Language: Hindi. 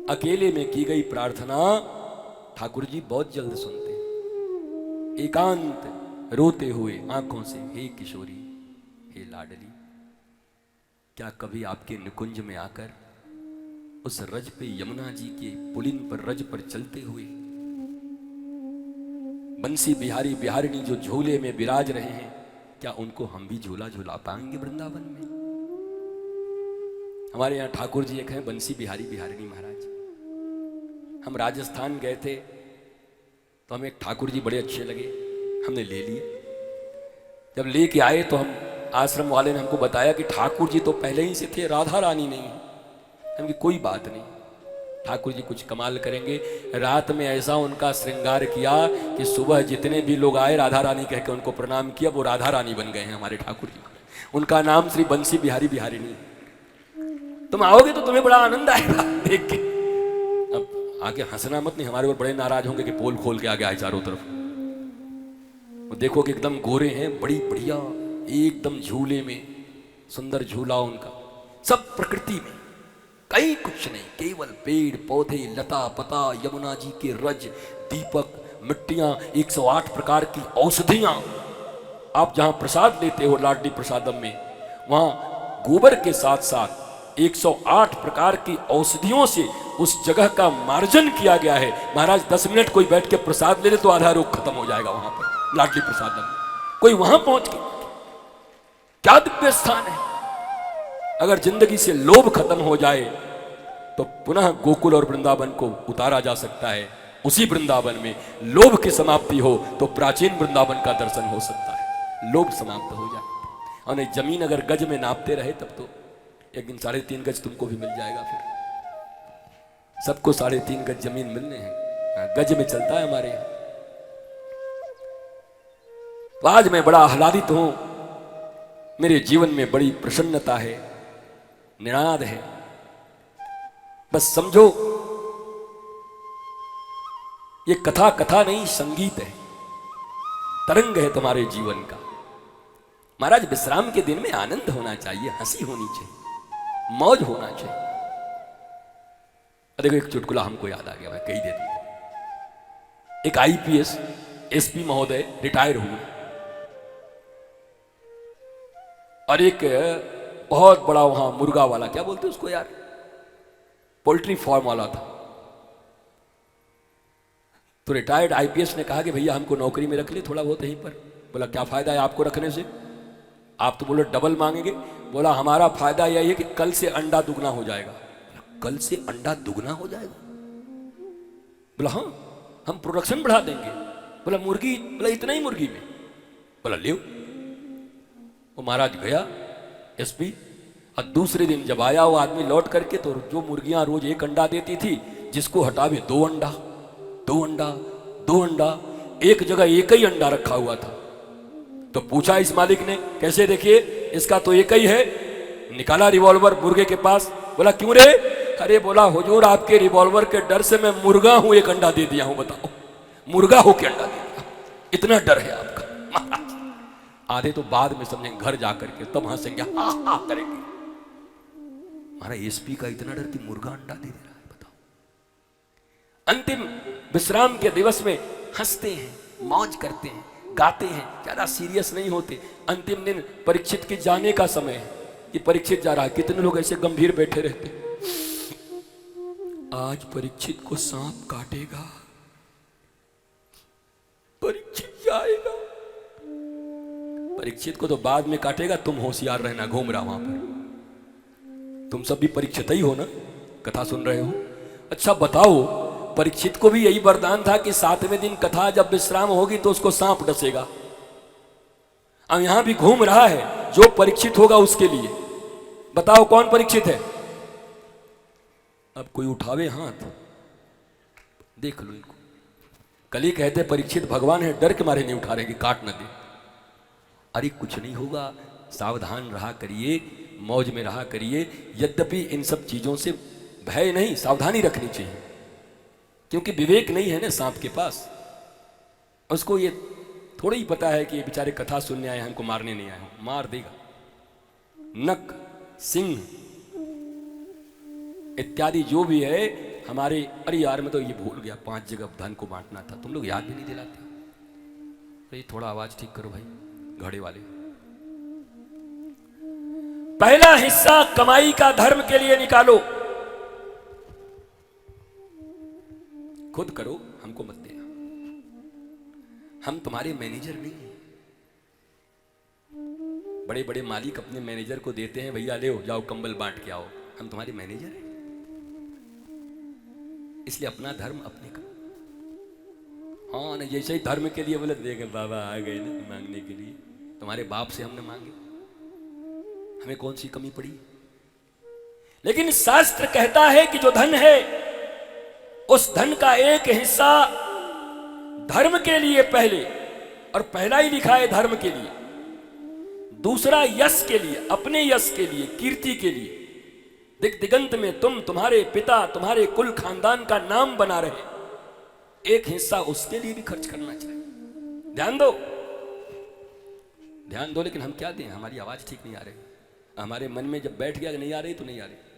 अकेले में की गई प्रार्थना ठाकुर जी बहुत जल्द सुनते हैं। एकांत रोते हुए आंखों से, हे किशोरी, हे लाडली, क्या कभी आपके निकुंज में आकर उस रज पे, यमुना जी के पुलिन पर, रज पर चलते हुए बंसी बिहारी बिहारिणी जो झूले में विराज रहे हैं, क्या उनको हम भी झूला झूला पाएंगे वृंदावन में? हमारे यहाँ ठाकुर जी एक हैं बंसी बिहारी बिहारिणी महाराज। हम राजस्थान गए थे तो हमें ठाकुर जी बड़े अच्छे लगे, हमने ले लिए। जब लेके आए तो हम आश्रम वाले ने हमको बताया कि ठाकुर जी तो पहले ही से थे, राधा रानी नहीं है। हम कि कोई बात नहीं, ठाकुर जी कुछ कमाल करेंगे। रात में ऐसा उनका श्रृंगार किया कि सुबह जितने भी लोग आए राधा रानी कह के उनको प्रणाम किया, वो राधा रानी बन गए हैं हमारे ठाकुर जी। उनका नाम श्री बंसी बिहारी बिहारिणी। तुम आओगे तो तुम्हें बड़ा आनंद आएगा देख के। अब आगे हंसना मत, नहीं हमारे ऊपर बड़े नाराज होंगे कि पोल खोल के आगे आए चारों तरफ। वो देखो कि एकदम गोरे हैं, बड़ी बढ़िया, एकदम झूले में, सुंदर झूला उनका, सब प्रकृति में, कहीं कुछ नहीं, केवल पेड़ पौधे, लता पता, यमुना जी के रज, दीपक, मिट्टियां, 108 प्रकार की औषधियां। आप जहां प्रसाद लेते हो लाडली प्रसादम में, वहां गोबर के साथ साथ 108 प्रकार की औषधियों से उस जगह का मार्जन किया गया है। महाराज 10 मिनट कोई बैठ के प्रसाद ले ले तो आधा रोग खत्म हो जाएगा वहां पर लाडली प्रसादम में। कोई वहां पहुंच के, क्या दिव्य स्थान है। अगर जिंदगी से लोभ खत्म हो जाए तो पुनः गोकुल और वृंदावन को उतारा जा सकता है। उसी वृंदावन में लोभ की समाप्ति हो तो प्राचीन वृंदावन का दर्शन हो सकता है। लोभ समाप्त हो जाए और नहीं, जमीन अगर गज में नापते रहे तब तो एक दिन 3.5 गज तुमको भी मिल जाएगा। फिर सबको 3.5 गज जमीन मिलने हैं, गज में चलता है हमारे यहाँ। तो आज मैं बड़ा आह्लादित हूं, मेरे जीवन में बड़ी प्रसन्नता है, निनाद है। बस समझो ये कथा कथा नहीं, संगीत है, तरंग है तुम्हारे जीवन का। महाराज विश्राम के दिन में आनंद होना चाहिए, हंसी होनी चाहिए, मौज होना चाहिए। देखो एक चुटकुला हमको याद आ गया, मैं कही देता हूं। एक आईपीएस एसपी महोदय रिटायर हुए और एक बहुत बड़ा वहां मुर्गा वाला, क्या बोलते उसको यार, पोल्ट्री फार्म वाला था। तो रिटायर्ड आईपीएस ने कहा कि भैया हमको नौकरी में रख ले थोड़ा बहुत यहीं पर। बोला क्या फायदा है आपको रखने से, आप तो बोलो डबल मांगेंगे। बोला हमारा फायदा यही है कि कल से अंडा दुगना हो जाएगा। कल से अंडा दुगना हो जाएगा? बोला हाँ, हम प्रोडक्शन बढ़ा देंगे। बोला मुर्गी, बोला इतना ही मुर्गी में? बोला ले। वो महाराज गया एसपी, और दूसरे दिन जब आया वो आदमी लौट करके, तो जो मुर्गियां रोज एक अंडा देती थी, जिसको हटावे 2 अंडा, 2 अंडा, 2 अंडा, एक जगह एक ही अंडा रखा हुआ था। तो पूछा इस मालिक ने, कैसे देखिए इसका तो एक ही है। निकाला रिवॉल्वर मुर्गे के पास। बोला क्यों रे? अरे बोला हुजूर आपके रिवॉल्वर के डर से मैं मुर्गा हूं, एक अंडा दे दिया हूं। बताओ, मुर्गा हो के अंडा दे दिया, इतना डर है आपका महाराज। आधे तो बाद में समझेंगे, घर जाकर के तब हंसेंगे, हा हा करेंगे। हमारा एसपी का इतना डर कि मुर्गा अंडा दे दे रहा है, बताओ। अंतिम विश्राम के दिवस में हंसते हैं, मौज करते हैं, गाते हैं, ज्यादा सीरियस नहीं होते। अंतिम दिन परीक्षित के जाने का समय है कि परीक्षित जा रहा है। कितने लोग ऐसे गंभीर बैठे रहते, आज परीक्षित को सांप काटेगा, परीक्षित जाएगा। परीक्षित को तो बाद में काटेगा, तुम होशियार रहना, घूम रहा वहां पर। तुम सब भी परीक्षित ही हो ना, कथा सुन रहे हो। अच्छा बताओ, परीक्षित को भी यही वरदान था कि 7वें दिन कथा जब विश्राम होगी तो उसको सांप डसेगा। अब यहां भी घूम रहा है, जो परीक्षित होगा उसके लिए। बताओ कौन परीक्षित है? अब कोई उठावे हाथ, देख लो इनको। कल ही कहते परीक्षित भगवान है, डर के मारे नहीं उठा रहे कि काट न दे। अरे कुछ नहीं होगा, सावधान रहा करिए, मौज में रहा करिए। यद्यपि इन सब चीजों से भय नहीं, सावधानी रखनी चाहिए, क्योंकि विवेक नहीं है ना सांप के पास। उसको ये थोड़ा ही पता है कि ये बेचारे कथा सुनने आए, हमको मारने नहीं आए, मार देगा। नक, सिंह इत्यादि जो भी है, हमारे, अरे यार मैं तो ये भूल गया, 5 जगह धन को बांटना था, तुम लोग याद भी नहीं दिलाते। अरे थोड़ा आवाज ठीक करो भाई घड़े वाले। पहला हिस्सा कमाई का धर्म के लिए निकालो, खुद करो, हमको मत देना। हम तुम्हारे मैनेजर नहीं हैं। बड़े बड़े मालिक अपने मैनेजर को देते हैं, भैया ले जाओ कंबल बांट के आओ। हम तुम्हारे मैनेजर हैं, इसलिए अपना धर्म अपने का। हाँ ना, जैसे ही धर्म के लिए बोले देख बाबा आ गए ना मांगने के लिए, तुम्हारे बाप से हमने मांगे, हमें कौन सी कमी पड़ी। लेकिन शास्त्र कहता है कि जो धन है उस धन का एक हिस्सा धर्म के लिए पहले, और पहला ही लिखा है धर्म के लिए, दूसरा यश के लिए, अपने यश के लिए, कीर्ति के लिए। दिग दिगंत में तुम, तुम्हारे पिता, तुम्हारे कुल खानदान का नाम बना रहे, एक हिस्सा उसके लिए भी खर्च करना चाहिए। ध्यान दो, ध्यान दो। लेकिन हम क्या दें, हमारी आवाज ठीक नहीं आ रही, हमारे मन में जब बैठ गया नहीं आ रही तो नहीं आ रही।